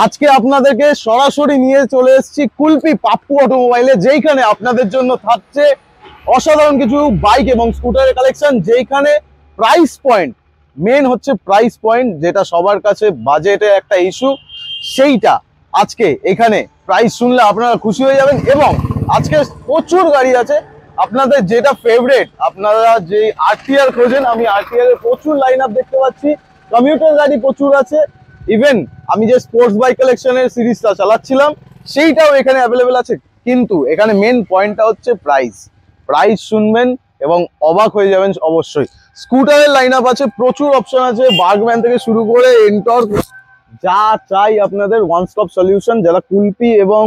আজকে আপনাদেরকে সরাসরি নিয়ে চলে এসেছি কুলপি পাপ্পু অটোমোবাইলে, যেইখানে আপনাদের জন্য থাকছে অসাধারণ কিছু বাইক এবং স্কুটারের কালেকশন, যেইখানে প্রাইস পয়েন্ট মেন হচ্ছে প্রাইস পয়েন্ট, যেটা সবার কাছে বাজেটে একটা ইস্যু। সেইটা আজকে এখানে প্রাইস শুনলে আপনারা খুশি হয়ে যাবেন। এবং আজকে প্রচুর গাড়ি আছে আপনাদের যেটা ফেভারিট, আপনারা যে আরটিআর খোঁজেন, আমি আরটিআর এর প্রচুর লাইন আপ দেখতে পাচ্ছি। কমিউটার গাড়ি প্রচুর আছে, ইভেন আমি যে স্পোর্টস বাইক কালেকশনের সিরিজটা চালাচ্ছিলাম সেইটাও এখানে অ্যাভেলেবেল আছে। কিন্তু এখানে মেন পয়েন্টটা হচ্ছে প্রাইস। প্রাইস শুনবেন এবং অবাক হয়ে যাবেন অবশ্যই। স্কুটারের লাইন আপ আছে, প্রচুর অপশন আছে, বার্গম্যান থেকে শুরু করে এন্টর্ক, যা চাই আপনাদের ওয়ান স্টপ সলিউশন। যারা কুলপি এবং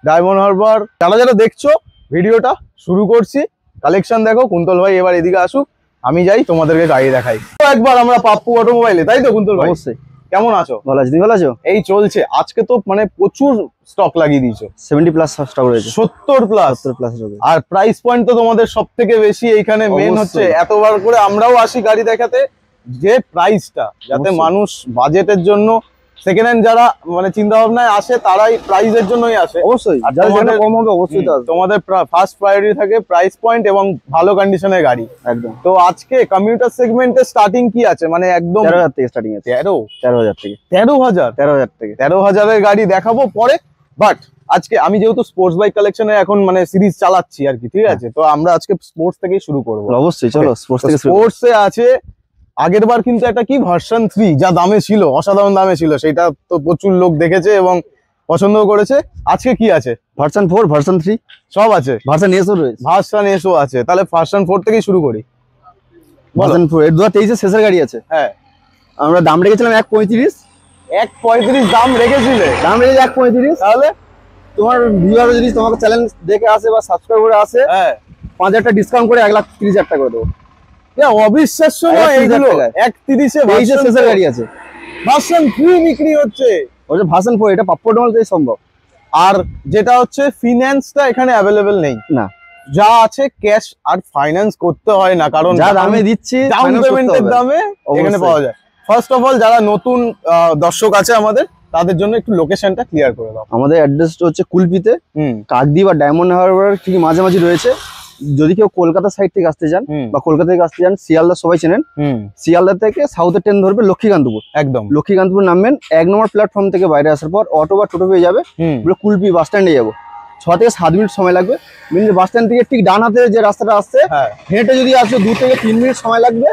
ডায়মন্ড হারবার যারা দেখছো ভিডিওটা শুরু করছি, কালেকশন দেখো। কুন্তল ভাই এবার এদিকে আসুক, আমি যাই তোমাদেরকে গাড়ি দেখাই। তো একবার আমরা পাপ্পু অটোমোবাইলে, তাই তো কুন্তল ভাই? অবশ্যই। কেমন আছো? ভালো আছি, তুমি ভালো আছো? এই চলছে। আজকে তো মানে প্রচুর স্টক লাগিয়ে দিয়েছো, 70 প্লাস স্টক রয়েছে। 70 প্লাস। আর আর প্রাইস পয়েন্ট তো তোমাদের সব থেকে বেশি এইখানে মেন হচ্ছে। এতবার করে আমরাও আসি গাড়ি দেখাতে, যে প্রাইসটা যাতে মানুষ বাজেটের জন্য সেকেন্ড হ্যান্ড যারা মানে চিন্তা ভাবনায় আসে তারাই প্রাইসের জন্যই আসে। অবশ্যই, আর যারা কম হবে অবশ্যই তো তোমাদের ফার্স্ট প্রায়োরিটি থাকে প্রাইস পয়েন্ট এবং ভালো কন্ডিশনের গাড়ি। একদম। তো আজকে কমিউটার সেগমেন্টে স্টার্টিং কি আছে, মানে একদম 13,000 থেকে স্টার্টিং আছে। 13,000 থেকে 13,000 থেকে 13,000 এর গাড়ি দেখাবো পরে। বাট আজকে আমি যেহেতু স্পোর্টস বাইক কালেকশনে এখন মানে সিরিজ চালাচ্ছি আর কি, ঠিক আছে? তো আমরা আজকে স্পোর্টস থেকেই শুরু করবো। অবশ্যই, চলো স্পোর্টস থেকে শুরু। স্পোর্টসে আছে আগের বার কিন্তু একটা কি ভার্সন 3 যা দামে ছিল, অসাধারণ দামে ছিল, সেটা তো প্রচুর লোক দেখেছে এবং পছন্দ করেছে। আজকে কি আছে? ভার্সন 4, ভার্সন 3 সব আছে। ভার্সন এসও রয়েছে। ভার্সন এসও আছে। তাহলে ভার্সন 4 থেকেই শুরু করি। ভার্সন 4 এর 2023 এর শেষের গাড়ি আছে। হ্যাঁ, আমরা দাম রেখেছিলাম 1.35। 1.35 দাম রেখেছিলে? দাম রেখেছি 1.35। তাহলে তোমার ভিউয়ার যদি তোমাকে চ্যানেল দেখে আসে বা সাবস্ক্রাইব করে আসে, হ্যাঁ 5,000 টাকা ডিসকাউন্ট করে 1,30,000 টাকা করে দেবো। অবিশ্বাস্য নয় এইগুলো। 1.30 এ শেষের গাড়ি আছে। ভার্সন 3 বিক্রি হচ্ছে। ওই যে ভার্সন 4, এটা পাপ্পু অটোমোবাইলতেই সম্ভব। আর যেটা হচ্ছে ফিনান্সটা এখানে অ্যাভেলেবেল নেই না, যা আছে ক্যাশ আর ফাইন্যান্স করতে হয় না, কারণ যা দামে দিচ্ছি ডাউন পেমেন্টের দামে এখানে পাওয়া যায়। ফার্স্ট অফ অল যারা নতুন দর্শক আছে আমাদের, তাদের জন্য একটু লোকেশনটা ক্লিয়ার করে দাও। আমাদের অ্যাড্রেসটা হচ্ছে কুলপিতে, কাকদ্বীপ বা ডায়মন্ড হারবার ঠিক মাঝামাঝি রয়েছে। যদি কেউ কলকাতা সাইড থেকে আসতে চান বা কলকাতা থেকে আসতে চান, শিয়ালদা সবাই চেনেন, শিয়ালদা থেকে সাউথের ট্রেন ধরবে লক্ষ্মীকান্তপুর। একদম লক্ষ্মীকান্তপুর নামবেন, 1 নম্বর প্ল্যাটফর্ম থেকে বাইরে আসার পর অটো বা টোটো পেয়ে যাবে। কুলপি বাস স্ট্যান্ডে যাবো, 6 থেকে 7 মিনিট সময় লাগবে। মিনিট বাস স্ট্যান্ড থেকে ঠিক ডান হাতে যে রাস্তাটা আসছে, হেঁটে যদি আসো 2 থেকে 3 মিনিট সময় লাগবে।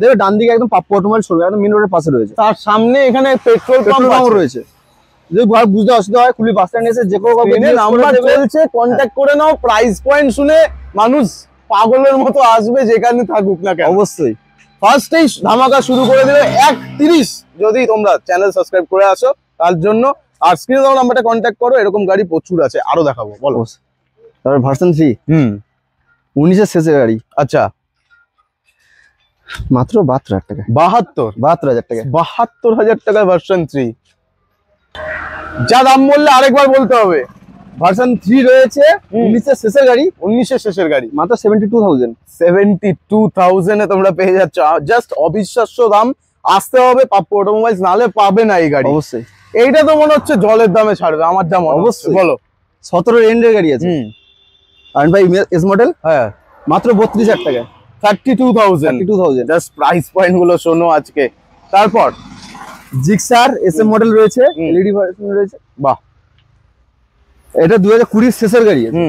দেখবে ডান দিকে একদম পাপ্পু অটোমোবাইল শোরুম, একদম মেন রোডের পাশে রয়েছে। তার সামনে এখানে পেট্রোল পাম্প রয়েছে। যদি বুঝতে অসুবিধা হয়, কুলপি বাস স্ট্যান্ড এসে যে কোনো নাম্বার চলছে, কন্ট্যাক্ট করে নাও। প্রাইস পয়েন্ট শুনে মানুষ পাগলের মতো আসবে যেখানে থাকুক না কেন। অবশ্যই ফার্স্টেই ধামাকা শুরু করে দেবে 1.30 যদি তোমরা চ্যানেল সাবস্ক্রাইব করে আসো তার জন্য। আর স্ক্রিনে দেওয়া নাম্বারটা কন্ট্যাক্ট করো, এরকম গাড়ি প্রচুর আছে, আরো দেখাবো। বলো। তারপর ভার্সন 3 19 এর শেষের গাড়ি। আচ্ছা, মাত্র 72,000 টাকা। 72,000 টাকা। 72,000 টাকায় ভার্সন 3। যা দাম বললে আরেকবার বলতে হবে। ভার্সন 3 রয়েছে 19 এর শেষের গাড়ি। 19 এর শেষের গাড়ি, মাত্র 72,000। 72,000 এ তোমরা পেয়ে যাচ্ছ। জাস্ট অবিশ্বাস্য দাম। আসতে হবে পাপ্পু অটোমোবাইলস, নালে পাবে না এই গাড়ি। অবশ্যই। এইটা তো মনে হচ্ছে জলের দামে ছাড়বে আমার যা মনে হচ্ছে। বলো। 17 এন্ডের গাড়ি আছে। আর ভাই এস মডেল, হ্যাঁ, মাত্র 32,000 টাকা। 32,000। জাস্ট প্রাইস পয়েন্ট গুলো শোনো আজকে। তারপর জিক্সার এসএম মডেল রয়েছে, এলইডি ভার্সন রয়েছে। বাহ, এটা 2020 শেষের গাড়ি আছে।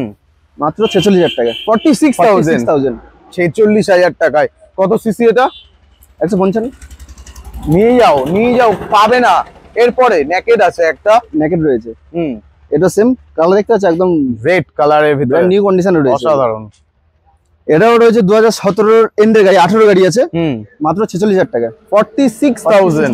মাত্র 46,000 টাকা। 46,000। 46,000 টাকায়। কত সিসি এটা? 155। নিয়ে যাও, পাবে না। এরপরে নেকেড আছে একটা, নেকেড রয়েছে। এটা সেম কালার দেখতে আছে, একদম রেড কালারের ভিতরে, নিউ কন্ডিশনে রয়েছে, অসাধারণ। এটাও রয়েছে 2017 এন্ডের গাড়ি, 18 গাড়ি আছে। মাত্র 46,000 টাকা। 46,000।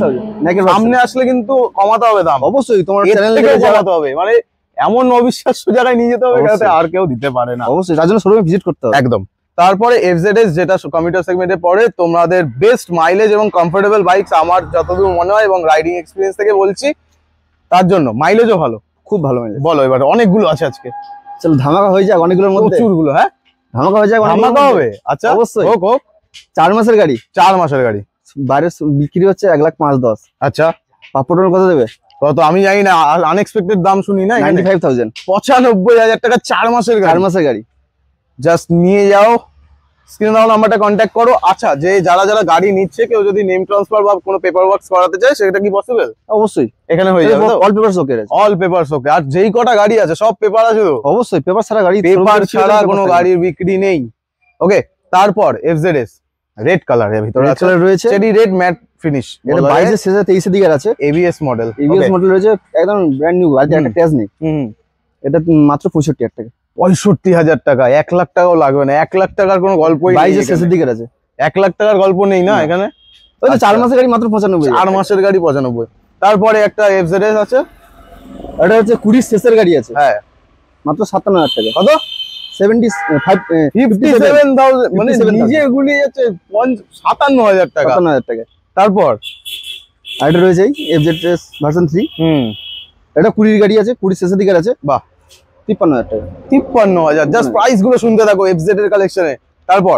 সামনে আসলে কিন্তু কমাতে হবে দাম। অবশ্যই, তোমার চ্যানেল থেকে কমাতে হবে, মানে এমন অবিশ্বাস্য জায়গায় নিয়ে যেতে হবে যাতে আর কেউ দিতে পারে না। অবশ্যই, তার জন্য শোরুমে ভিজিট করতে হবে। একদম। তারপরে এফজেডএস, যেটা কমিউটার সেগমেন্টে পড়ে, তোমাদের বেস্ট মাইলেজ এবং কমফোর্টেবল বাইকস আমার যতদূর মনে হয় এবং রাইডিং এক্সপিরিয়েন্স থেকে বলছি, তার জন্য মাইলেজও ভালো, খুব ভালো মাইলেজ। বলো এবার, অনেকগুলো আছে আজকে। চলো ধামাকা হয়ে যাক অনেকগুলোর মধ্যে। প্রচুরগুলো। হ্যাঁ, ধামাকা হয়ে যাক। ধামাকা হবে। আচ্ছা, অবশ্যই। হোক। 4 মাসের গাড়ি। 4 মাসের গাড়ি। বাইরে বিক্রি হচ্ছে 1,05,10,000। আচ্ছা, পাপ্পু অটোমোবাইল কত দেবে? কত আমি জানি না, আনএক্সপেক্টেড দাম শুনি না। 95,000 95,000 টাকা 4 মাসের 4 মাসের গাড়ি। জাস্ট নিয়ে যাও, স্ক্রিনে দেওয়া নাম্বারটা কন্ট্যাক্ট করো। আচ্ছা, যে যারা যারা গাড়ি নিচ্ছে, কেউ যদি নেম ট্রান্সফার বা কোনো পেপার ওয়ার্কস করাতে চায়, সেটা কি পসিবল? অবশ্যই এখানে হয়ে যাবে। অল পেপারস ওকে আছে, অল পেপারস ওকে। আর যেই কটা গাড়ি আছে সব পেপার আছে তো? অবশ্যই পেপার ছাড়া গাড়ি, পেপার ছাড়া কোনো গাড়ির বিক্রি নেই। ওকে, তারপর FZS রেড কালার এর ভিতরে আছে, রয়েছে চেরি রেড ম্যাট ফিনিশ। এটা 22 শেষে 23 দিকে আছে। ABS মডেল, ABS মডেল রয়েছে, একদম ব্র্যান্ড নিউ, গাড়িতে একটা ট্যাজ নেই। এটা মাত্র 65,000 টাকা। 65,000 টাকা, 1 লাখ টাকাও লাগবে না। 1 লাখ টাকার কোনো গল্পই নেই। 22 শেষের দিকে আছে, 1 লাখ টাকার গল্প নেই না এখানে। ওই তো 4 মাসের গাড়ি মাত্র 95,000। 4 মাসের গাড়ি 95। তারপরে একটা FZS আছে, এটা হচ্ছে 20 শেষের গাড়ি আছে, হ্যাঁ, মাত্র 57,000 টাকা। কত? 57,000 মানে নিজে গুলিয়ে যাচ্ছে 57,000 টাকা। 57,000 টাকা। তারপর আর এটা রয়েছে FZS ভার্সন 3। এটা 20 গাড়ি আছে, 20 শেষের দিকে আছে। বাহ, 53,000 টাকা। 53,000। জাস্ট প্রাইস গুলো শুনতে থাকো FZ এর কালেকশনে। তারপর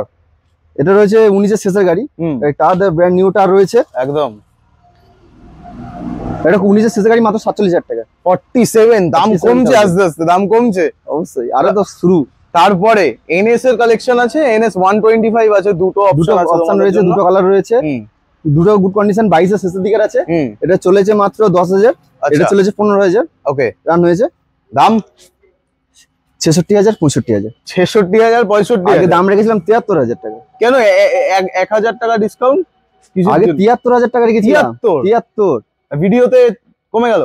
এটা রয়েছে 19 এর শেষের গাড়ি, এটা ব্র্যান্ড নিউ টার রয়েছে একদম। এটা 19 এর শেষের গাড়ি, মাত্র 47,000 টাকা। 47। দাম কমছে আস্তে আস্তে, দাম কমছে অবশ্যই, আরো তো শুরু। তারপরে NS এর কালেকশন আছে, NS 125 আছে, দুটো অপশন রয়েছে, দুটো কালার রয়েছে, দুটো গুড কন্ডিশন। 22 এর শেষের দিকে আছে। এটা চলেছে মাত্র 10,000, এটা চলেছে 15,000। ওকে, রান হয়েছে। দাম 66,000, 65,000। 66,000, 65,000। আগে দাম রেখেছিলাম 73,000 টাকা। কেন 1,000 টাকা ডিসকাউন্ট? আগে 73,000 টাকা রেখেছিলাম। 73 ভিডিওতে কমে গেল,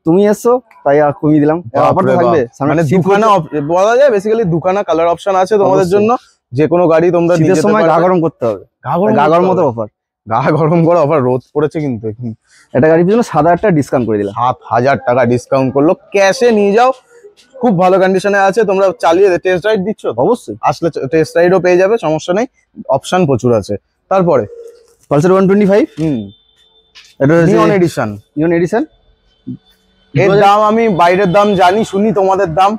তুমি এসছো তাই আর কমিয়ে দিলাম। অফার থাকবে, মানে দুখানা বলা যায়, বেসিক্যালি দুখানা কালার অপশন আছে তোমাদের জন্য। যে কোনো গাড়ি তোমরা নিজের সময় গা গরম করতে হবে, গা গরম মতো অফার, গা গরম করে অফার। রোদ পড়েছে কিন্তু। এটা গাড়ির জন্য 7,000 টাকা ডিসকাউন্ট করে দিলাম। 7,000 টাকা ডিসকাউন্ট করলো, ক্যাশে নিয়ে যাও। খুব ভালো কন্ডিশনে আছে, তোমরা চালিয়ে টেস্ট রাইড দিচ্ছ? অবশ্যই, আসলে টেস্ট রাইডও পেয়ে যাবে, সমস্যা নেই, অপশন প্রচুর আছে। তারপরে পালসার 125। এটা নিয়ন এডিশন। নিয়ন এডিশন এর দাম আমি বাইরের দাম জানি, শুনি তোমাদের দাম।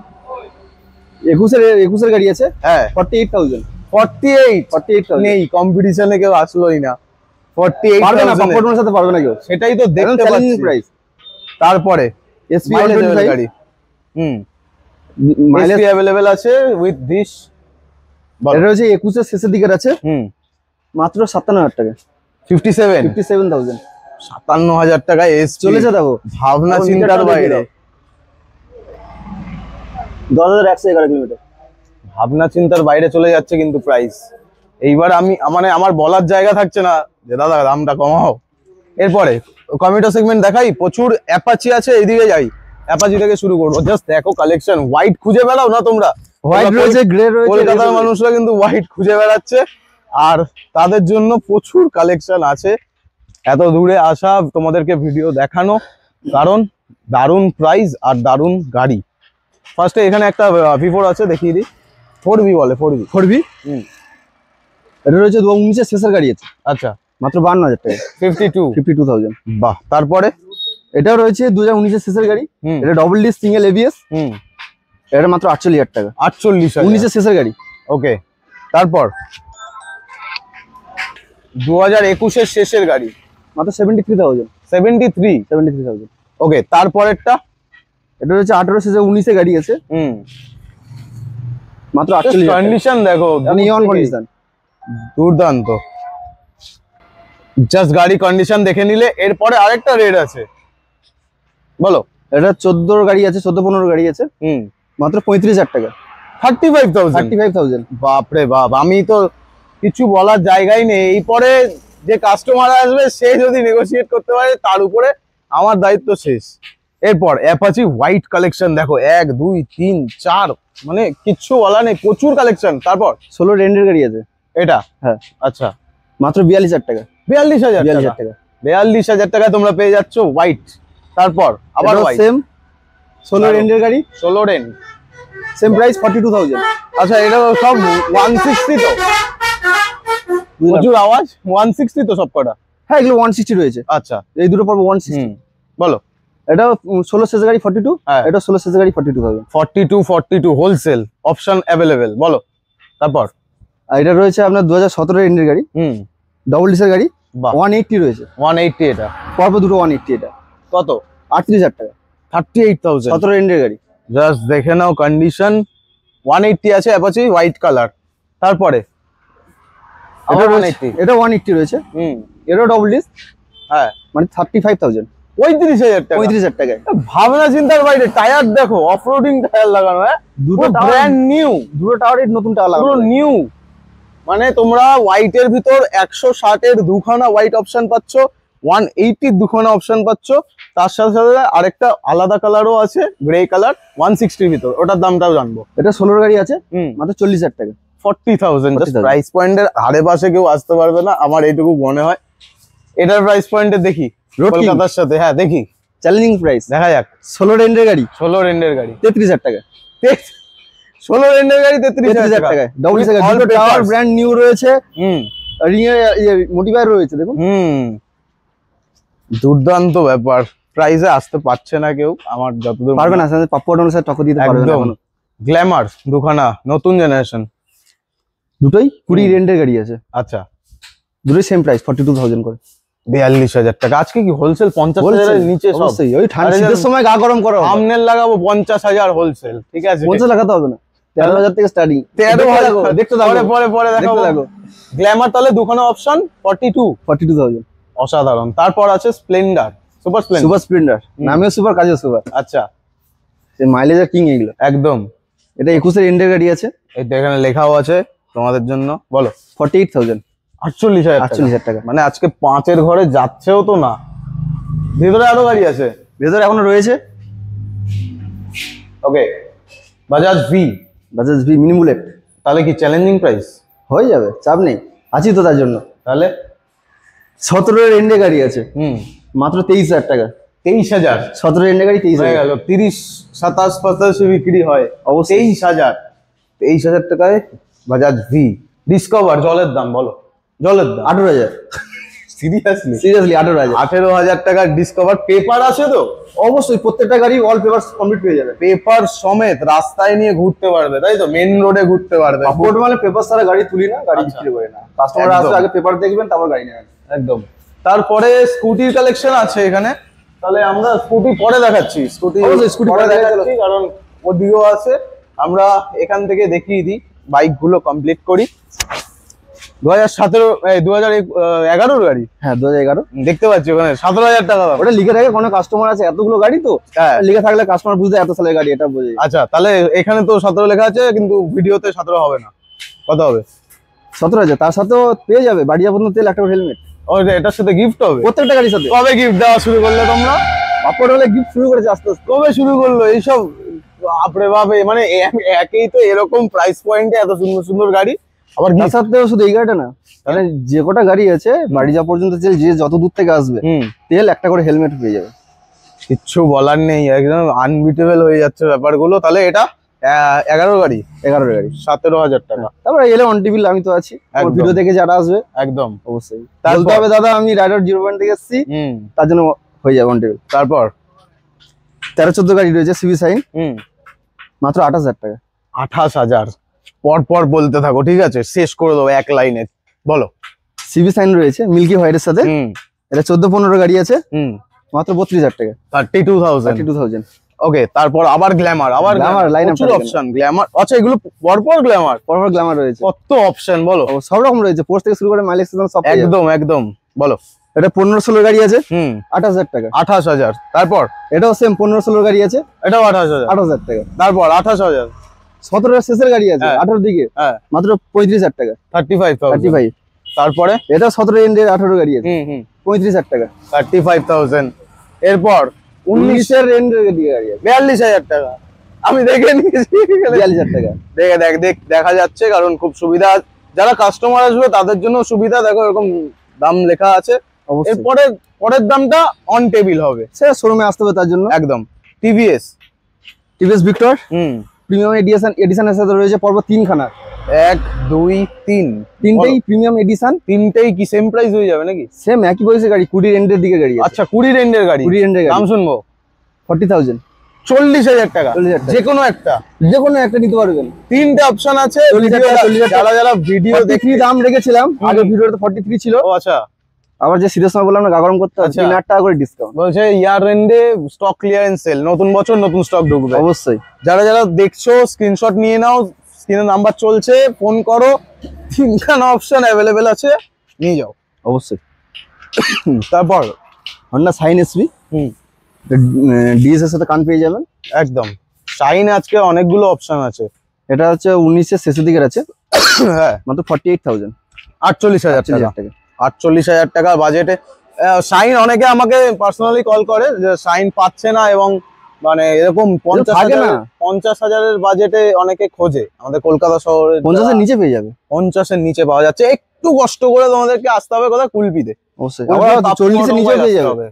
21 এর গাড়ি আছে, হ্যাঁ, 48,000। 48 নেই, কম্পিটিশনে কেউ আসলোই না। 48,000 সাথে পারবে না কেউ, সেটাই তো দেখতে পাচ্ছি প্রাইস। তারপরে SP 125 গাড়ি, মাইলেজ अवेलेबल আছে উইথ দিস। এটা হচ্ছে 21 এর শেষের দিকে আছে, মাত্র 57,000 টাকা। 57,000। 57,000 টাকা এসপি চলেছে। দেখো, ভাবনা চিন্তার বাইরে। 10,111 কিলোমিটার, ভাবনা চিন্তার বাইরে চলে যাচ্ছে কিন্তু প্রাইস। এইবার আমি মানে আমার বলার জায়গা থাকছে না যে দাদা দামটা কমাও। এরপরে কমিউটার সেগমেন্ট দেখাই, প্রচুর অ্যাপাচি আছে, এইদিকে যাই। অ্যাপাচি থেকে শুরু করবো। জাস্ট দেখো কালেকশন, হোয়াইট খুঁজে বেড়াও না তোমরা? হোয়াইট রয়েছে, গ্রে রয়েছে। কলকাতার মানুষরা কিন্তু হোয়াইট খুঁজে বেড়াচ্ছে, আর তাদের জন্য প্রচুর কালেকশন আছে। এত দূরে আসা, তোমাদেরকে ভিডিও দেখানো, কারণ দারুণ প্রাইস আর দারুণ গাড়ি। ফার্স্টে এখানে একটা V4 আছে, দেখিয়ে দিই। 4V বলে, 4V। এটা রয়েছে 2019 এর শেষের গাড়ি আছে, আচ্ছা, মাত্র 52,000 টাকা। 52,000। বাহ। তারপরে এটাও রয়েছে 2019 এর শেষের গাড়ি, এটা ডবল ডিস্ক সিঙ্গেল ABS। এটা মাত্র 48,000 টাকা। 48,000, 19 এর শেষের গাড়ি। ওকে। তারপর 2021 এর শেষের গাড়ি, মাত্র 73,000। 73,000। ওকে। তারপরেরটা এটা হচ্ছে 18 শেষে 19 এ গাড়ি আছে, মাত্র 48,000। কন্ডিশন দেখো, নিয়ন কন্ডিশন, দুর্দান্ত। জাস্ট গাড়ি কন্ডিশন দেখে নিলে। এরপরে আরেকটা রেড আছে, বলো। এটা 14 গাড়ি আছে, 14-15 গাড়ি আছে, মাত্র 35,000 টাকা। 35,000। বাপরে বাপ, আমি তো কিছু বলার জায়গাই নেই। এই পরে যে কাস্টমার আসবে, সে যদি নেগোশিয়েট করতে পারে, তার উপরে আমার দায়িত্ব শেষ। এরপর অ্যাপাচি হোয়াইট কালেকশন দেখো, 1 2 3 4, মানে কিচ্ছু বলা নেই, প্রচুর কালেকশন। তারপর 16 রেন্ডের গাড়ি আছে এটা, হ্যাঁ, আচ্ছা, মাত্র 42,000 টাকা। 42,000 টাকা। 42,000 টাকা তোমরা পেয়ে যাচ্ছ হোয়াইট। তারপর আবার সেম 16 রেন্ডের গাড়ি, 16 রেন্ড, সেম প্রাইস 42,000। আচ্ছা, এটা সব 160 তো? প্রচুর আওয়াজ। 160 তো সব কটা? হ্যাঁ, এগুলো 160 রয়েছে। আচ্ছা, এই দুটো পড়বো 160। বলো। এটা 16 শেষের গাড়ি 42, এটা 16 শেষের গাড়ি 42,000। 42 হোলসেল, অপশন अवेलेबल, বলো। তারপর আর এটা রয়েছে আপনার 2017 এর গাড়ি, ডবল ডিসের গাড়ি, 180 রয়েছে। 180 এটা? পরপর দুটো 180। এটা কত? 38,000 টাকা। 38,000 17 রেন্ডের গাড়ি। জাস্ট দেখে নাও কন্ডিশন। 180 আছে অ্যাপাচি হোয়াইট কালার। তারপরে এটা 180 রয়েছে। এটা ডবল ডিস্ক। হ্যাঁ মানে 35,000। 35,000 টাকা। 35,000 টাকায়। ভাবনা চিন্তার বাইরে। টায়ার দেখো অফরোডিং টায়ার লাগানো। হ্যাঁ দুটো ব্র্যান্ড নিউ, দুটো টাওয়ারের নতুন টায়ার লাগানো, পুরো নিউ। মানে তোমরা হোয়াইটের ভিতর 160 এর দুখানা হোয়াইট অপশন পাচ্ছ, 180 দুখানা অপশন পাচ্ছ, তার সাথে সাথে আরেকটা আলাদা কালারও আছে গ্রে কালার 160 ভিতর, ওটার দামটাও জানবো। এটা 16 গাড়ি আছে মাত্র 40,000 টাকা। 40,000 জাস্ট প্রাইস পয়েন্টের আরে পাশে কেউ আসতে পারবে না আমার এইটুকু মনে হয়। এটার প্রাইস পয়েন্টে দেখি কলকাতার সাথে। হ্যাঁ দেখি চ্যালেঞ্জিং প্রাইস দেখা যাক। 16 রেন্ডের গাড়ি, 16 রেন্ডের গাড়ি 33,000 টাকা। 16 রেন্ডের গাড়ি 33,000 টাকা। ডাবল টাওয়ার ব্র্যান্ড নিউ রয়েছে। রিং এর মোটিভার রয়েছে দেখুন। দুর্দান্ত ব্যাপার। প্রাইসে আসতে পারছে না কেউ আমার যতদূর পারবে না, পাপ্পু অটোর সাথে টক্কর দিতে পারবে না। গ্ল্যামার দুখানা নতুন জেনারেশন, দুটোই 20 রেন্ডের গাড়ি আছে। আচ্ছা দুটোই সেম প্রাইস 42,000 করে। 42,000 টাকা। আজকে কি হোলসেল 50,000 এর নিচে সব? ওই ঠান্ডার সময় গা গরম করো। সামনে লাগাবো 50,000 হোলসেল, ঠিক আছে? 50 লাগাতে হবে না, 13,000 থেকে স্টার্টিং। 13,000 দেখতে থাকো, পরে দেখাবো। গ্ল্যামার তাহলে দুখানা অপশন 42,000। অসাধারণ। তারপর আছে স্প্লেন্ডার, সুপার স্প্লেন্ডার নামেও সুপার, কাজেও সুপার। আচ্ছা মাইলেজের কিং এগুলো একদম। এটা 21 এর এন্ডের গাড়ি আছে। এটা এখানে লেখাও আছে তোমাদের জন্য। বলো 48,000। 48,000 টাকা। মানে আজকে 5 এর ঘরে যাচ্ছেও তো না। ভেতরে আরো গাড়ি আছে, ভেতরে এখনো রয়েছে। ওকে বাজাজ ভি মিনি বুলেট। তাহলে কি চ্যালেঞ্জিং প্রাইস হয়ে যাবে, চাপ নেই, আছি তো তার জন্য। তাহলে 17 এর এন্ডে গাড়ি আছে মাত্র 23,000 টাকা। 23,000 17 এর এন্ডে গাড়ি 23,000 হয়ে গেল। 30, 27, 85 বিক্রি হয় অবশ্যই। 23,000 টাকায় বাজাজ ভি ডিসকভার। জলের দাম বলো, জলের দাম 18,000। সিরিয়াসলি 18,000। 18,000 টাকার ডিসকভার। পেপার আছে তো? অবশ্যই, প্রত্যেকটা গাড়ি অল পেপার কমপ্লিট পেয়ে যাবে। পেপার সমেত রাস্তায় নিয়ে ঘুরতে পারবে, তাই তো? মেন রোডে ঘুরতে পারবে। সাপোর্ট মানে পেপার ছাড়া গাড়ি তুলি না, গাড়ি বিক্রি করি না। কাস্টমার আসলে আগে পেপার দেখবেন তারপর গাড়ি নেবেন। একদম। তারপরে স্কুটির কালেকশন আছে এখানে, তাহলে আমরা স্কুটি পরে দেখাচ্ছি। স্কুটি পরে দেখাচ্ছি কারণ ওদিকেও আছে। আমরা এখান থেকে দেখিয়ে দিই, বাইক গুলো কমপ্লিট করি। 2011 গাড়ি। হ্যাঁ 2011 দেখতে পাচ্ছি ওখানে 17,000 টাকা। ওটা লিখে রাখে, কোনো কাস্টমার আছে এতগুলো গাড়ি তো, হ্যাঁ লিখে থাকলে কাস্টমার বুঝতে এত সালের গাড়ি এটা বোঝে। আচ্ছা তাহলে এখানে তো 17 লেখা আছে কিন্তু ভিডিওতে 17 হবে না। কত হবে? 17,000। তার সাথেও পেয়ে যাবে বাড়ি যাবো তেল, একটা হেলমেট। ও এটার সাথে গিফট হবে প্রত্যেকটা গাড়ির সাথে। কবে গিফট দেওয়া শুরু করলে তোমরা? আপলোড হলে গিফট শুরু করেছে আস্তে আস্তে। কবে শুরু করলো এইসব? বাপরে বাপে, মানে একেই তো এরকম প্রাইস পয়েন্টে এত সুন্দর সুন্দর গাড়ি, আবার তার সাথেও শুধু এই গাড়িটা না, মানে যে কটা গাড়ি আছে বাড়ি যাওয়া পর্যন্ত যে যত দূর থেকে আসবে তেল, একটা করে হেলমেট পেয়ে যাবে। কিচ্ছু বলার নেই, একদম আনবিটেবল হয়ে যাচ্ছে ব্যাপারগুলো। তাহলে এটা 11 গাড়ি 17,000 টাকা। তারপরে এলে অন টিভি আমি তো আছি, ভিডিও দেখে যারা আসবে একদম অবশ্যই বলতে হবে দাদা আমি রাইডার 0 পয়েন্ট থেকে এসেছি, তার জন্য হয়ে যাবে অন টিভি। তারপর 13-14 গাড়ি রয়েছে সিবি সাইন, মাত্র 28,000 টাকা। 28,000 পর বলতে থাকো, ঠিক আছে? শেষ করে দেবো এক লাইনে। বলো। সিবি সাইন রয়েছে মিল্কি হোয়াইটের সাথে। এটা 14-15 গাড়ি আছে, মাত্র 32,000 টাকা। 32,000। ওকে, তারপর আবার Glamour, line up option Glamour. আচ্ছা এগুলো পরপর গ্ল্যামার রয়েছে। কত অপশন বলো? সব রকম রয়েছে, পোস্ট থেকে শুরু করে মাইলেজ সব। একদম বলো। এটা 15-16 গাড়ি আছে, 28,000 টাকা। 28,000। তারপর এটাও সেম 15-16 গাড়ি আছে, এটাও 28,000 টাকা। তারপর 28,000। 17 শেষের গাড়ি আছে, 18 দিকে, মাত্র 35,000 টাকা। 35। তারপরে এটা 17 এন্ডের 18 গাড়ি আছে, 35,000 টাকা। 35,000। এরপর 19 এর এন্ডের গাড়ি আছে, 42,000 টাকা। আমি দেখে নিয়েছি 42,000 টাকা। দেখা যাচ্ছে, কারণ খুব সুবিধা। যারা কাস্টমার আসবে তাদের জন্য সুবিধা। দেখো এরকম দাম লেখা আছে। পরের দামটা অন টেবিল হবে, সেটা শোরুমে আসতে হবে তার জন্য। একদম। টিভিএস ভিক্টর প্রিমিয়াম এডিশনের সাথে রয়েছে পর্ব 3 খানা। 1, 2, 3 তিনটেই প্রিমিয়াম এডিশন। তিনটেই কি সেম প্রাইস হয়ে যাবে নাকি? সেম একই বয়সের গাড়ি, 20 রেন্ডের দিকে গাড়ি। আচ্ছা 20 রেন্ডের গাড়ি। দাম শুনবো। 40,000। 40,000 টাকা। যে কোনো একটা নিতে পারবেন। তিনটে অপশন আছে। যারা ভিডিও দেখি দাম রেখেছিলাম, আগে ভিডিওতে 43 ছিল। ও আচ্ছা, আবার যে সিরিয়াস সময় বললাম না, গা গরম করতে হবে, 3000 টাকা করে ডিসকাউন্ট। বলছে ইয়ার এন্ডে স্টক ক্লিয়ারেন্স সেল, নতুন বছর নতুন স্টক ঢুকবে। অবশ্যই যারা যারা দেখছো স্ক্রিনশট নিয়ে নাও, স্ক্রিনে নাম্বার চলছে, ফোন করো, 3খানা অপশন অ্যাভেলেবেল আছে, নিয়ে যাও অবশ্যই। তারপর হন্ডা সাইন এসবি, ডিএস এর সাথে কান পেয়ে যাবেন। একদম শাইন আজকে অনেকগুলো অপশন আছে। এটা হচ্ছে 19 এর শেষের দিকের আছে, হ্যাঁ মাত্র 48,000, 48,000 টাকা। 48,000 টাকা বাজেটে শাইন। অনেকে আমাকে পার্সোনালি কল করে যে শাইন পাচ্ছে না, এবং মানে এরকম 50,000-এর বাজেটে অনেকে খোঁজে। আমাদের কলকাতা শহরে 50 এর নিচে পেয়ে যাবে, 50-এর নিচে পাওয়া যাচ্ছে। একটু কষ্ট করে তোমাদেরকে আসতে হবে কোথায়, কুলপিতে। অবশ্যই। আবার 40 এর নিচে পেয়ে যাবে,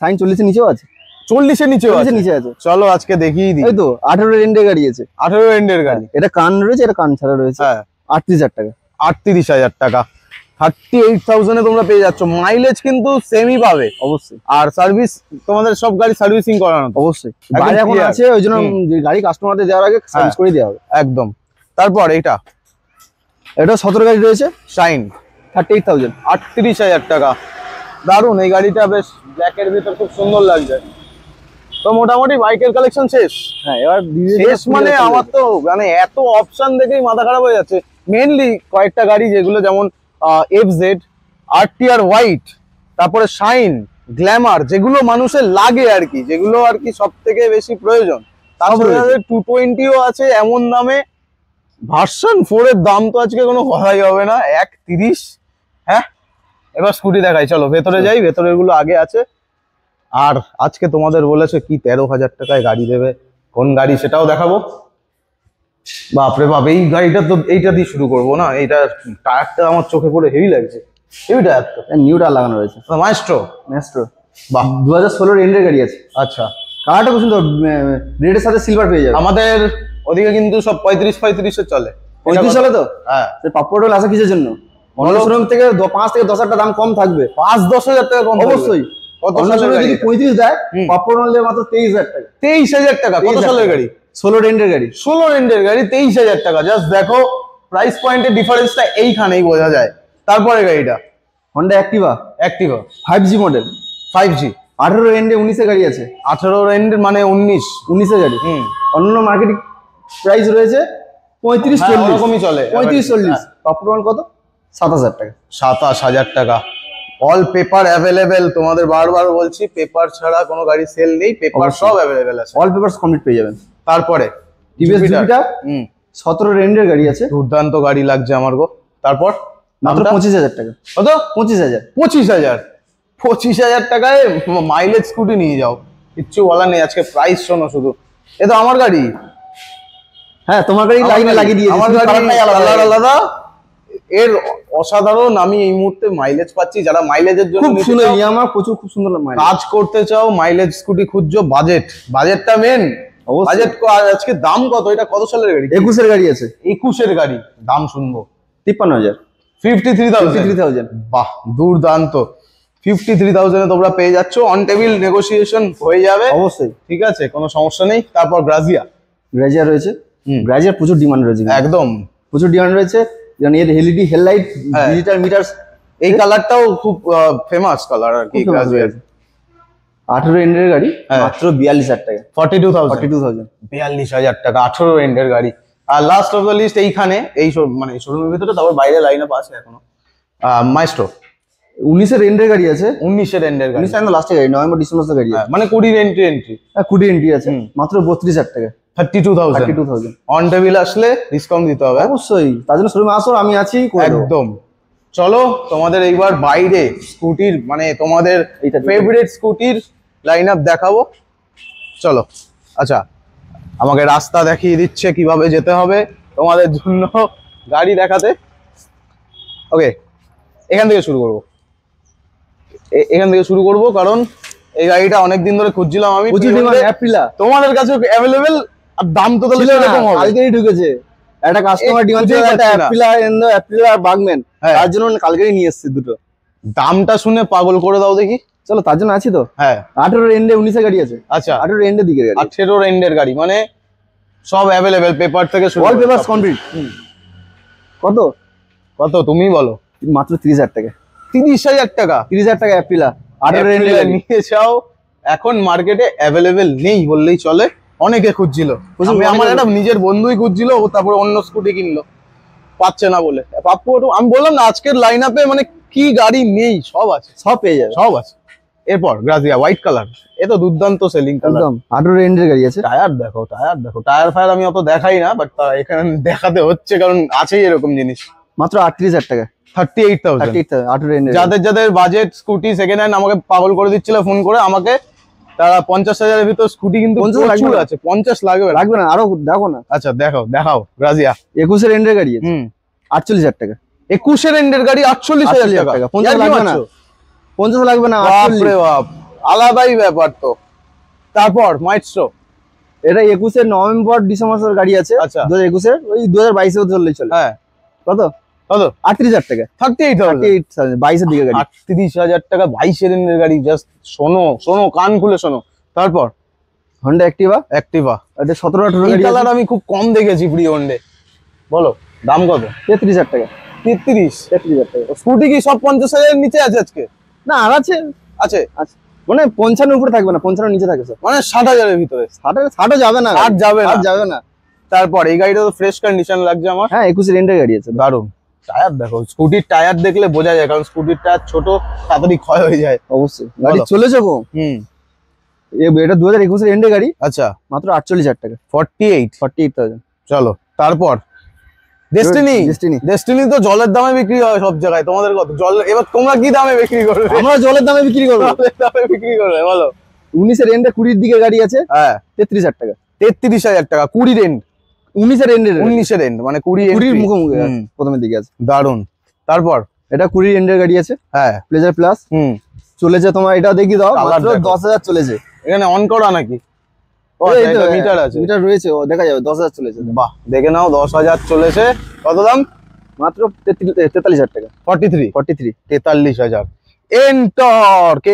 সাইন 40 এর নিচেও আছে, 40-এর নিচেও নিচে আছে। চলো আজকে দেখিয়ে দিই। এই তো 18 এন্ডের গাড়ি আছে, 18 এন্ডের গাড়ি। এটা কান রয়েছে, এটা কান ছাড়া রয়েছে। হ্যাঁ 38,000 টাকা। 38,000 টাকা, 38,000 এ তোমরা পেয়ে যাচ্ছ। মাইলেজ কিন্তু সেমই পাবে অবশ্যই, আর সার্ভিস তোমাদের সব গাড়ি সার্ভিসিং করানো অবশ্যই। বাইরে এখন আছে, ওই জন্য গাড়ি কাস্টমারদের দেওয়ার আগে সার্ভিস করে দেওয়া হবে। একদম। তারপর এটা 17 গাড়ি রয়েছে, শাইন 38,000, 38,000 টাকা। দারুন, এই গাড়িটা বেশ ব্ল্যাকের ভিতর খুব সুন্দর লাগছে। তো মোটামুটি বাইকের কালেকশন শেষ। হ্যাঁ, এবার শেষ মানে আমার তো মানে এত অপশন দেখেই মাথা খারাপ হয়ে যাচ্ছে। মেনলি কয়েকটা গাড়ি যেগুলো, যেমন FZ, RTR হোয়াইট, তারপরে শাইন, গ্ল্যামার, যেগুলো মানুষের লাগে আর কি, যেগুলো আর কি সব থেকে বেশি প্রয়োজন। তারপরে 220ও আছে এমন দামে। ভার্সন 4 এর দাম তো আজকে কোনো কথাই হবে না, 1,30। হ্যাঁ, এবার স্কুটি দেখাই, চলো ভেতরে যাই। ভেতরের গুলো আগে আছে। আর আজকে তোমাদের বলেছে কি 13,000 টাকায় গাড়ি দেবে, কোন গাড়ি সেটাও দেখাবো। বাপরে বাপ, এই গাড়িটা তো এইটা দিয়ে শুরু করবো না। এইটা টায়ারটা আমার চোখে পড়ে হেভি লাগছে। হেভি টায়ার তো, নিউ টায়ার লাগানো রয়েছে, মাইস্ট্রো। বাহ, 2016 এন্ডের গাড়ি আছে। আচ্ছা, কালারটা খুব সুন্দর, রেডের সাথে সিলভার পেয়ে যাবে। আমাদের ওদিকে কিন্তু সব 35-35 এ চলে। 35 চলে তো? হ্যাঁ। পাপ্পোডল আসে কিসের জন্য? অন্য শোরুম থেকে 5 থেকে 10 হাজার দাম কম থাকবে। 5-10 হাজার টাকা কম অবশ্যই। কত অন্য শোরুমে যদি 35 দেয়, পাপ্পোডল দেয় মাত্র 23,000 টাকা। 23,000 টাকা? কত সালের গাড়ি? 16 এন্ডের গাড়ি। 16 এন্ডের গাড়ি 23,000 টাকা। জাস্ট দেখো প্রাইস পয়েন্টের ডিফারেন্সটা এইখানেই বোঝা যায়। তারপরে গাড়িটা Honda Activa 5G model, 5G, 18 এন্ডে 19 এ গাড়ি আছে। 18 এন্ডের মানে 19 এ গাড়ি। অন্য মার্কেটিং প্রাইস রয়েছে 35-40, এরকমই চলে। 35-40। পাপ্পোডল কত? 7,000 টাকা। 27,000 টাকা। All paper available. তোমাদের বারবার বলছি, পেপার ছাড়া কোনো গাড়ি সেল নেই, পেপার সব অ্যাভেলেবেল আছে। অল পেপারস কমপ্লিট পেয়ে যাবেন। তারপরে টিভিএস জুপিটার 17 রেন্ডের গাড়ি আছে, দুর্দান্ত গাড়ি লাগছে আমার গো। তারপর মাত্র 25,000 টাকা। কত? 25,000। 25,000 টাকায় মাইলেজ স্কুটি নিয়ে যাও, কিচ্ছু বলার নেই। আজকে প্রাইস শোনো শুধু। এ তো আমার গাড়ি। হ্যাঁ, তোমার গাড়ি লাইনে লাগিয়ে দিয়েছি, আমার গাড়ি আলাদা। এর অসাধারণ। আমি এই মুহূর্তে মাইলেজ পাচ্ছি। যারা মাইলেজের জন্য খুব সুন্দর ইয়ামাহা, প্রচুর খুব সুন্দর মাইলেজ কাজ করতে চাও, মাইলেজ স্কুটি খুঁজছো, বাজেটটা মেন। বাজেট আজকে দাম কত? এটা কত সালের গাড়ি? 21 এর গাড়ি আছে। 21 এর গাড়ি, দাম শুনবো 53,000। 53,000। বাহ, দুর্দান্ত। 53,000 এ তোমরা পেয়ে যাচ্ছ। অন টেবিল নেগোসিয়েশন হয়ে যাবে অবশ্যই, ঠিক আছে, কোনো সমস্যা নেই। তারপর গ্রাজিয়া রয়েছে। গ্রাজিয়ার প্রচুর ডিমান্ড রয়েছে, একদম প্রচুর ডিমান্ড রয়েছে। যেমন এর এলইডি হেডলাইট, ডিজিটাল মিটার, এই কালারটাও খুব ফেমাস কালার আর কি গ্রাজিয়ার। 18 এন্ডের গাড়ি, মাত্র 42,000 টাকা। 42,000। 42,000 টাকা 18 এন্ডের গাড়ি। আর লাস্ট অফ দ্য লিস্ট এইখানে, এই মানে শোরুমের ভিতরে, তারপর বাইরে লাইন আপ আছে এখনো। মাইস্ট্রো 19 এর এন্ডের গাড়ি আছে। 19 এর এন্ডের গাড়ি, 19 এর লাস্টের গাড়ি, নভেম্বর ডিসেম্বর গাড়ি আছে, মানে 20 এন্ট্রি। হ্যাঁ, 20 এন্ট্রি আছে, মাত্র 32,000 টাকা। 32,000। অন টেবিল আসলে ডিসকাউন্ট দিতে হবে অবশ্যই, তার জন্য শোরুমে আসো, আমি আছি একদম। চলো তোমাদের এইবার বাইরে স্কুটির, মানে তোমাদের ফেভারিট স্কুটির লাইন আপ দেখাবো। চলো। আচ্ছা, আমাকে রাস্তা দেখিয়ে দিচ্ছে কিভাবে যেতে হবে তোমাদের জন্য গাড়ি দেখাতে। ওকে, এখান থেকে শুরু করবো। কারণ এই গাড়িটা অনেকদিন ধরে খুঁজছিলাম আমি। তোমাদের কাছে অ্যাভেলেবেল, আর দাম তো তাহলে এরকম হবে। কালকেই ঢুকেছে একটা কাস্টমার ডিমান্ড ছিল, একটা অ্যাপ্রিলা আর বাগম্যান, তার জন্য কালকেই নিয়ে এসেছি দুটো। দামটা শুনে পাগল করে দাও দেখি। চলো, তার জন্য আছি তো। হ্যাঁ, 18 এন্ডে 19 এর গাড়ি আছে। আচ্ছা, 18 এন্ডের দিকে গাড়ি, 18 এন্ডের গাড়ি, মানে সব অ্যাভেলেবেল, পেপার থেকে শুরু। All papers complete. কত তুমিই বলো। মাত্র 30,000 টাকা। 30,000 টাকা, 30,000 টাকা অ্যাপ্রিলা 18 Aprilia নিয়ে যাও। এখন মার্কেটে অ্যাভেলেবেল নেই বললেই চলে, অনেকে খুঁজছিল। আমার একটা নিজের বন্ধুই খুঁজছিল, ও তারপরে অন্য স্কুটি কিনলো, পাচ্ছে না বলে। পাপ্পু অটো, আমি বললাম না আজকের লাইন আপে মানে কি গাড়ি নেই, সব আছে, সব পেয়ে যাবে, সব আছে। এরপর গ্রাজিয়া হোয়াইট কালার, এ তো দুর্দান্ত সেলিং কালার, একদম 18 রেঞ্জের গাড়ি আছে। টায়ার দেখো, টায়ার দেখো, টায়ার ফায়ার আমি অত দেখাই না, বাট এখানে দেখাতে হচ্ছে কারণ আছেই এরকম জিনিস। মাত্র 38,000 টাকা, 38,000, 18 রেঞ্জের। যাদের যাদের বাজেট স্কুটি সেকেন্ড হ্যান্ড, আমাকে পাগল করে দিচ্ছিল ফোন করে আমাকে, তারা 50,000-এর ভিতর স্কুটি কিন্তু 50 প্রচুর আছে। 50 লাগবে না? লাগবে না, আরো দেখো না। আচ্ছা দেখাও গ্রাজিয়া 21 রেঞ্জের গাড়ি আছে, 48,000 টাকা। 21 এন্ডের গাড়ি 48,000 টাকা, 50 লাগবে না, 50 লাগবে না, 48। বাপ, আলাদাই ব্যাপার তো। তারপর মাইস্ট্রো, এটা 21 নভেম্বর ডিসেম্বর গাড়ি আছে। আচ্ছা, 2021 ওই 2022 এ চললেই চলে। হ্যাঁ, কত 38,000 টাকা, 38,000, 22 এর দিকে গাড়ি। 38,000 টাকা 22 এর গাড়ি। জাস্ট শোনো কান খুলে শোনো। তারপর হন্ডা অ্যাক্টিভা, এটা 17-18 গাড়ি কালার আমি খুব কম দেখেছি প্রি হন্ডে। বলো দাম কত? 33,000 টাকা। 33,000 টাকা। স্কুটি কি সব 50,000 এর নিচে আছে আজকে? না, আর আছে আছে, মানে 55 উপরে থাকবে না, 55 নিচে থাকে স্যার, মানে 60,000 এর ভিতরে। 60 যাবে না, আর যাবে না। তারপর এই গাড়িটা তো ফ্রেশ কন্ডিশন লাগছে আমার। হ্যাঁ, 21 রেন্টের গাড়ি আছে, দারুন। টায়ার দেখো, স্কুটির টায়ার দেখলে বোঝা যায়, কারণ স্কুটির টায়ার ছোট, তাড়াতাড়ি ক্ষয় হয়ে যায়। অবশ্যই গাড়ি চলেছে কম। এটা 2021 রেন্টের গাড়ি। আচ্ছা, মাত্র 48,000 টাকা, 48,000। চলো তারপর ডেস্টিনি তো জলের দামে বিক্রি হয় সব জায়গায়, তোমাদের কত? জল, এবার তোমরা কি দামে বিক্রি করবে? আমরা জলের দামে বিক্রি করবো। জলের দামে বিক্রি করবে, বলো। 19 এর রেন্টে 20 দিকে গাড়ি আছে। হ্যাঁ, 33,000 টাকা। 33,000 টাকা, 20 রেন্ট, 19 এর রেন্ট, 19 এর রেন্ট, মানে 20 এর মুখোমুখি প্রথমের দিকে আছে। দারুন। তারপর এটা 20 রেন্টের গাড়ি আছে। হ্যাঁ, প্লেজার প্লাস চলেছে তোমার, এটা দেখি দাও, মাত্র 10,000 চলেছে। এখানে অন করা নাকি? এটা মিটার আছে, মিটার রয়েছে, ও দেখা যাবে। 10,000 চলেছে। বাহ, দেখে নাও, 10,000 চলেছে। কত দাম? মাত্র 43,000 টাকা। 43, 43,000।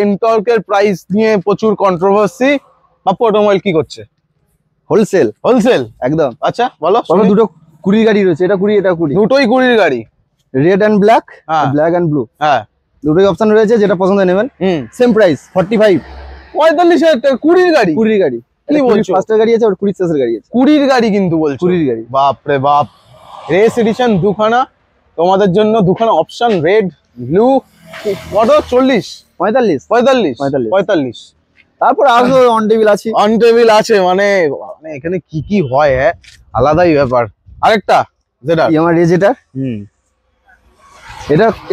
এন্টর্কের প্রাইস নিয়ে প্রচুর কন্ট্রোভার্সি। পাপ্পু অটোমোবাইল কি করছে? হোলসেল একদম। আচ্ছা বলো। দুটো 20 গাড়ি রয়েছে, এটা 20, এটা 20, দুটোই 20 গাড়ি, red and black, black and blue. হ্যাঁ, দুটোই অপশন রয়েছে, যেটা পছন্দ নেবেন। সেম প্রাইস 45, 45,000 টাকা 20 গাড়ি। 20 গাড়ি কি বলছো? ফার্স্টের গাড়ি আছে, আর 20 শেষের গাড়ি আছে। 20 গাড়ি কিন্তু বলছো? 20 গাড়ি। বাপ রে বাপ। রেস এডিশন দুখানা তোমাদের জন্য, দুখানা অপশন, রেড ব্লু। কত? 40, 45। তারপর আরো অন টেবিল আছে, মানে এখানে কি হয়, আলাদাই ব্যাপার। আরেকটা যেটা আমার রেজেটার,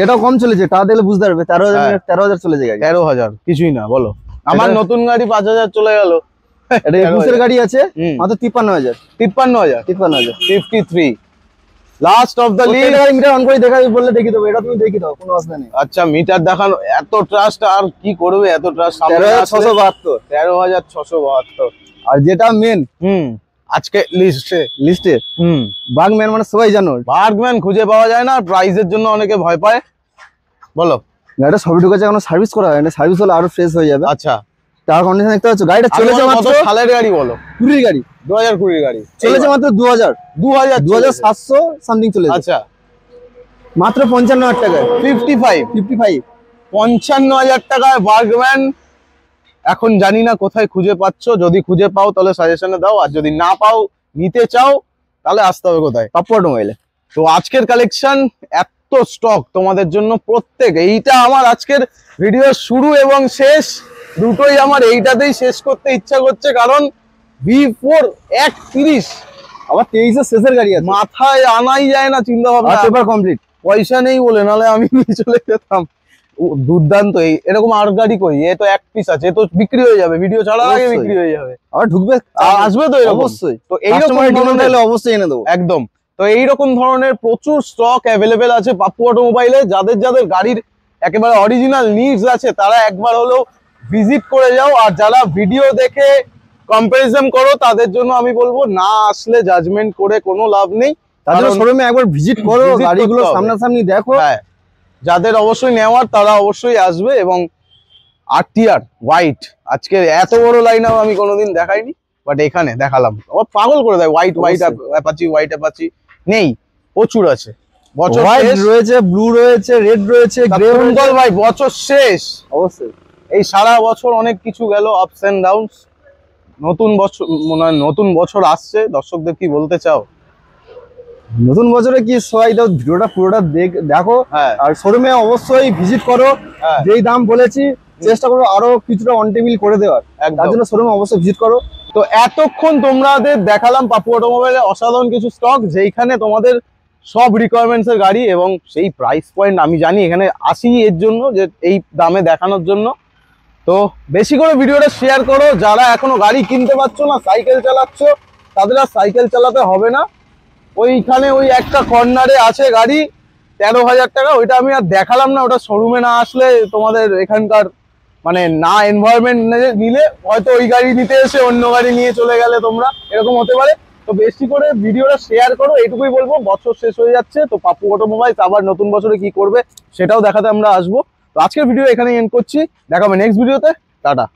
এটাও কম চলেছে, তা দেখলে বুঝতে পারবে। 13,000 চলেছে গাড়ি। 13,000 কিছুই না, বলো। আমার নতুন গাড়ি 5,000 চলে গেল। এটা 21 এর গাড়ি আছে, মাত্র 53,000। 53, last of the list. Meter on করে দেখাবি বললে দেখি দেবো, এটা তুমি দেখি দাও, কোনো অসুবিধা নেই। আচ্ছা, মিটার দেখানো, এত ট্রাস্ট আর কি করবে? এত ট্রাস্ট। 13,672। আর যেটা মেন আজকে লিস্টে বাগম্যান, মানে সবাই জানো, বাগম্যান খুঁজে পাওয়া যায় না, প্রাইসের জন্য অনেকে ভয় পায়। বলো। গাড়িটা সবই ঢুকেছে, এখনো সার্ভিস করা হয় না, সার্ভিস হলে আরো ফ্রেশ হয়ে যাবে। আচ্ছা, টায়ার কন্ডিশন দেখতে পাচ্ছ, গাড়িটা চলেছে মাত্র। সালের গাড়ি বলো? 20 গাড়ি, 2020 গাড়ি, চলেছে মাত্র 2,700 সামথিং চলেছে। আচ্ছা, মাত্র 55,000 টাকায়। 55, 55,000 টাকায় বাগম্যান। এখন জানি না কোথায় খুঁজে পাচ্ছ, যদি খুঁজে পাও তাহলে সাজেশনে দাও, আর যদি না পাও, নিতে চাও, তাহলে আসতে হবে কোথায়? পাপ্পু অটোমোবাইলে। তো আজকের কালেকশন, এত স্টক তোমাদের জন্য, প্রত্যেক, এইটা আমার আজকের ভিডিওর শুরু এবং শেষ দুটোই আমার এইটাতেই শেষ করতে ইচ্ছা করছে, কারণ V4 130, আবার 23 এর শেষের গাড়ি আছে, মাথায় আনাই যায় না চিন্তা ভাবনা। পেপার কমপ্লিট, পয়সা নেই বলে, নাহলে আমি নিয়ে চলে যেতাম। দুর্দান্ত। এরকম আর গাড়ি কই? এ তো এক পিস আছে, এ তো বিক্রি হয়ে যাবে, ভিডিও ছাড়ার আগে বিক্রি হয়ে যাবে। আবার ঢুকবে, আসবে তো অবশ্যই। তো এইরকম অবশ্যই এনে দেবো, একদম। তো এইরকম ধরনের প্রচুর স্টক অ্যাভেলেবেল আছে পাপ্পু অটোমোবাইলে। যাদের যাদের গাড়ির একেবারে অরিজিনাল নিডস আছে, তারা একবার হলেও ভিজিট করে যাও। আর যারা ভিডিও দেখে কম্পারিজন করো, তাদের জন্য আমি বলবো, না আসলে জাজমেন্ট করে কোনো লাভ নেই। তাদের শোরুমে একবার ভিজিট করো, গাড়িগুলো সামনাসামনি দেখো। হ্যাঁ, যাদের অবশ্যই নেওয়ার তারা অবশ্যই আসবে। এবং আরটিআর হোয়াইট, আজকে এত বড় লাইন আপ আমি কোনোদিন দেখাইনি, বাট এখানে দেখালাম। আবার পাগল করে দেয়, হোয়াইট অ্যাপাচি নেই, প্রচুর আছে। বছর হোয়াইট শেষ রয়েছে, ব্লু রয়েছে, রেড রয়েছে, গ্রে কুন্তল ভাই বছর শেষ, অবশ্যই এই সারা বছর অনেক কিছু গেল, আপস এন্ড ডাউনস, নতুন বছর মনে হয় নতুন বছর আসছে, দর্শকদের কি বলতে চাও? নতুন বছরে কি সবাই তো ভিডিওটা পুরোটা দেখো, হ্যাঁ আর শোরুমে অবশ্যই ভিজিট করো। হ্যাঁ যেই দাম বলেছি চেষ্টা করো আরো কিছুটা অন টেবিল করে দেওয়ার, একদম। তার জন্য শোরুমে অবশ্যই ভিজিট করো। তো এতক্ষণ তোমাদের দেখালাম পাপ্পু অটোমোবাইলে অসাধারণ কিছু স্টক, যেইখানে তোমাদের সব রিকোয়ারমেন্টস এর গাড়ি এবং সেই প্রাইস পয়েন্ট আমি জানি এখানে আসি এর জন্য, যে এই দামে দেখানোর জন্য। তো বেশি করে ভিডিওটা শেয়ার করো, যারা এখনো গাড়ি কিনতে পারছো না, সাইকেল চালাচ্ছ, তাদের আর সাইকেল চালাতে হবে না। ওইখানে ওই একটা কর্নারে আছে গাড়ি 13,000 টাকা, ওইটা আমি আর দেখালাম না, ওটা শোরুমে না আসলে তোমাদের এখানকার মানে না এনভায়রনমেন্ট নিলে হয়তো ওই গাড়ি নিতে এসে অন্য গাড়ি নিয়ে চলে গেলে তোমরা, এরকম হতে পারে। তো বেশি করে ভিডিওটা শেয়ার করো, এইটুকুই বলবো। বছর শেষ হয়ে যাচ্ছে, তো পাপ্পু অটোমোবাইলস আবার নতুন বছরে কি করবে সেটাও দেখাতে আমরা আসবো। তো আজকের ভিডিও এখানে এন্ড করছি, দেখা হবে নেক্সট ভিডিওতে, টাটা।